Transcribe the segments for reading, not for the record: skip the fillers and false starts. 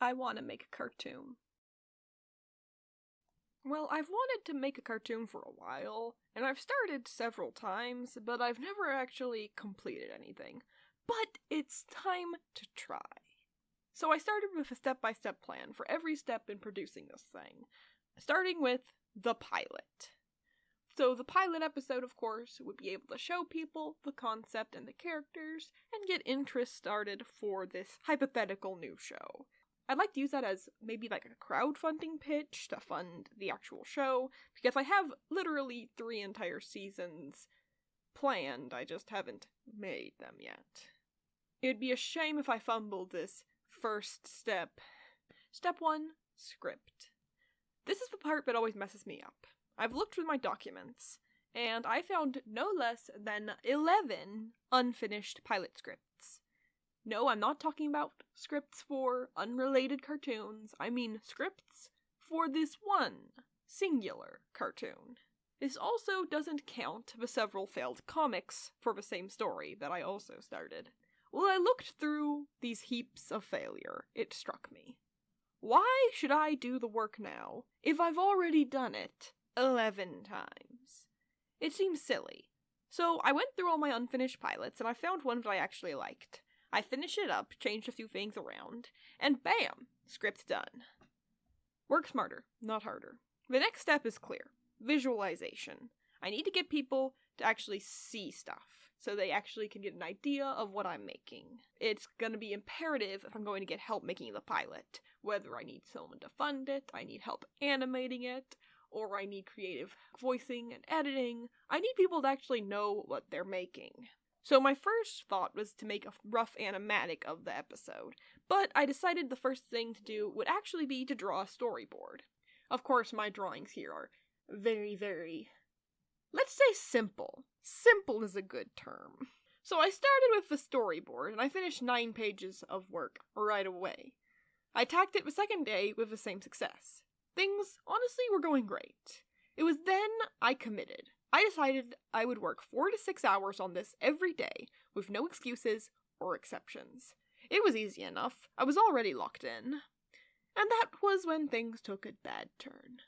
I want to make a cartoon. Well, I've wanted to make a cartoon for a while, and I've started several times, but I've never actually completed anything. But it's time to try. So I started with a step-by-step plan for every step in producing this thing, starting with the pilot. So the pilot episode, of course, would be able to show people the concept and the characters, and get interest started for this hypothetical new show. I'd like to use that as maybe like a crowdfunding pitch to fund the actual show, because I have literally 3 entire seasons planned, I just haven't made them yet. It'd be a shame if I fumbled this first step. Step 1, script. This is the part that always messes me up. I've looked through my documents, and I found no less than 11 unfinished pilot scripts. No, I'm not talking about scripts for unrelated cartoons. I mean scripts for this one singular cartoon. This also doesn't count the several failed comics for the same story that I also started. When I looked through these heaps of failure, it struck me. Why should I do the work now if I've already done it 11 times? It seems silly. So I went through all my unfinished pilots and I found one that I actually liked. I finished it up, changed a few things around, and bam! Script done. Work smarter, not harder. The next step is clear. Visualization. I need to get people to actually see stuff, so they actually can get an idea of what I'm making. It's gonna be imperative if I'm going to get help making the pilot. Whether I need someone to fund it, I need help animating it, or I need creative voicing and editing. I need people to actually know what they're making. So my first thought was to make a rough animatic of the episode, but I decided the first thing to do would actually be to draw a storyboard. Of course, my drawings here are very, let's say simple. Simple is a good term. So I started with the storyboard, and I finished 9 pages of work right away. I tacked it the second day with the same success. Things, honestly, were going great. It was then I committed. I decided I would work 4 to 6 hours on this every day, with no excuses or exceptions. It was easy enough. I was already locked in. And that was when things took a bad turn.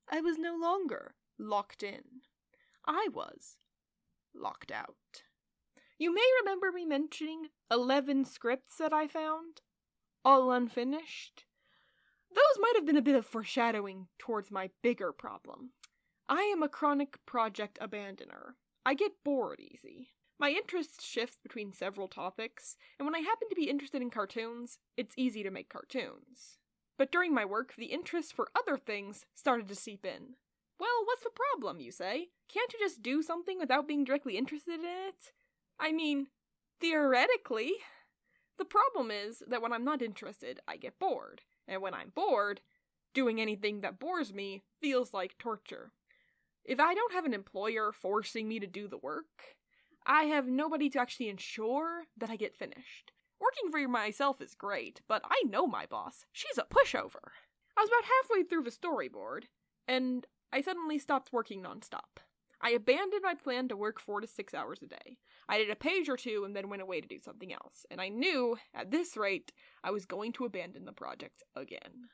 I was no longer locked in. I was locked out. You may remember me mentioning 11 scripts that I found, all unfinished. Those might have been a bit of foreshadowing towards my bigger problem. I am a chronic project abandoner. I get bored easy. My interests shift between several topics, and when I happen to be interested in cartoons, it's easy to make cartoons. But during my work, the interest for other things started to seep in. Well, what's the problem, you say? Can't you just do something without being directly interested in it? I mean, theoretically. The problem is that when I'm not interested, I get bored. And when I'm bored, doing anything that bores me feels like torture. If I don't have an employer forcing me to do the work, I have nobody to actually ensure that I get finished. Working for myself is great, but I know my boss. She's a pushover. I was about halfway through the storyboard, and I suddenly stopped working nonstop. I abandoned my plan to work 4 to 6 hours a day. I did a page or 2 and then went away to do something else, and I knew, at this rate, I was going to abandon the project again.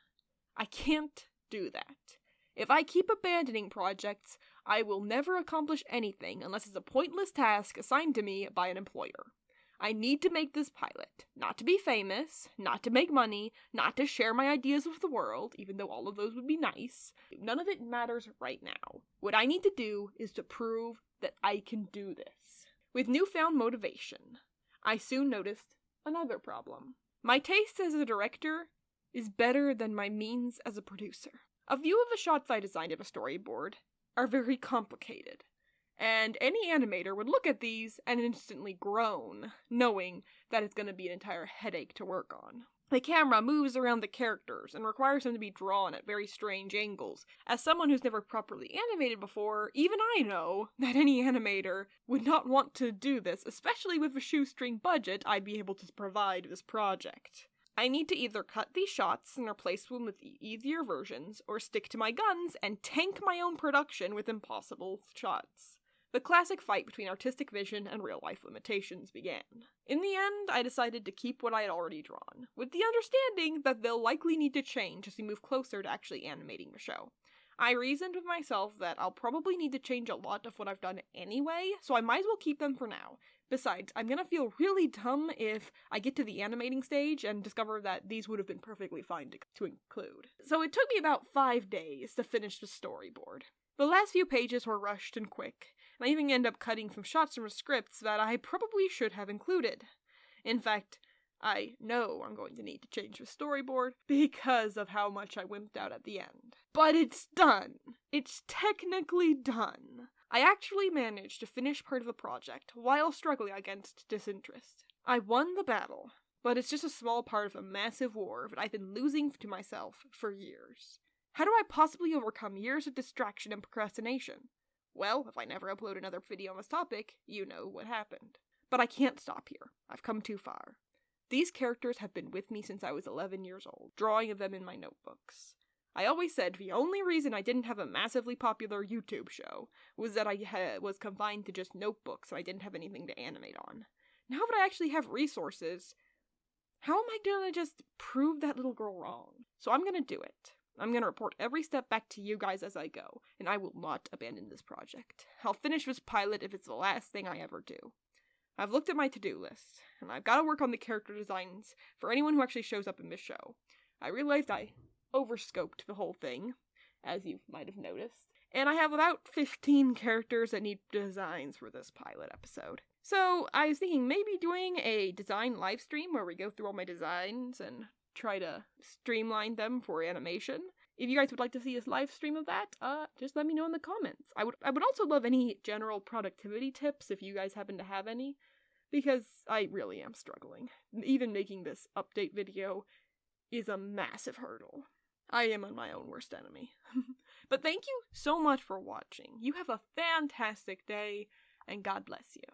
I can't do that. If I keep abandoning projects, I will never accomplish anything unless it's a pointless task assigned to me by an employer. I need to make this pilot, not to be famous, not to make money, not to share my ideas with the world, even though all of those would be nice. None of it matters right now. What I need to do is to prove that I can do this. With newfound motivation, I soon noticed another problem. My taste as a director is better than my means as a producer. A few of the shots I designed in a storyboard are very complicated, and any animator would look at these and instantly groan, knowing that it's going to be an entire headache to work on. The camera moves around the characters and requires them to be drawn at very strange angles. As someone who's never properly animated before, even I know that any animator would not want to do this, especially with the shoestring budget I'd be able to provide this project. I need to either cut these shots and replace them with easier versions, or stick to my guns and tank my own production with impossible shots. The classic fight between artistic vision and real-life limitations began. In the end, I decided to keep what I had already drawn, with the understanding that they'll likely need to change as we move closer to actually animating the show. I reasoned with myself that I'll probably need to change a lot of what I've done anyway, so I might as well keep them for now. Besides, I'm gonna feel really dumb if I get to the animating stage and discover that these would have been perfectly fine to include. So it took me about 5 days to finish the storyboard. The last few pages were rushed and quick, and I even ended up cutting some shots from scripts that I probably should have included. In fact, I know I'm going to need to change the storyboard because of how much I wimped out at the end. But it's done! It's technically done. I actually managed to finish part of the project while struggling against disinterest. I won the battle, but it's just a small part of a massive war that I've been losing to myself for years. How do I possibly overcome years of distraction and procrastination? Well, if I never upload another video on this topic, you know what happened. But I can't stop here. I've come too far. These characters have been with me since I was 11 years old, drawing of them in my notebooks. I always said the only reason I didn't have a massively popular YouTube show was that I was confined to just notebooks and I didn't have anything to animate on. Now that I actually have resources, how am I gonna just prove that little girl wrong? So I'm gonna do it. I'm gonna report every step back to you guys as I go, and I will not abandon this project. I'll finish this pilot if it's the last thing I ever do. I've looked at my to-do list, and I've got to work on the character designs for anyone who actually shows up in this show. I realized I overscoped the whole thing, as you might have noticed, and I have about 15 characters that need designs for this pilot episode. So I was thinking maybe doing a design live stream where we go through all my designs and try to streamline them for animation. If you guys would like to see a live stream of that, just let me know in the comments. I would also love any general productivity tips if you guys happen to have any, because I really am struggling. Even making this update video is a massive hurdle. I am my own worst enemy. But thank you so much for watching. You have a fantastic day, and God bless you.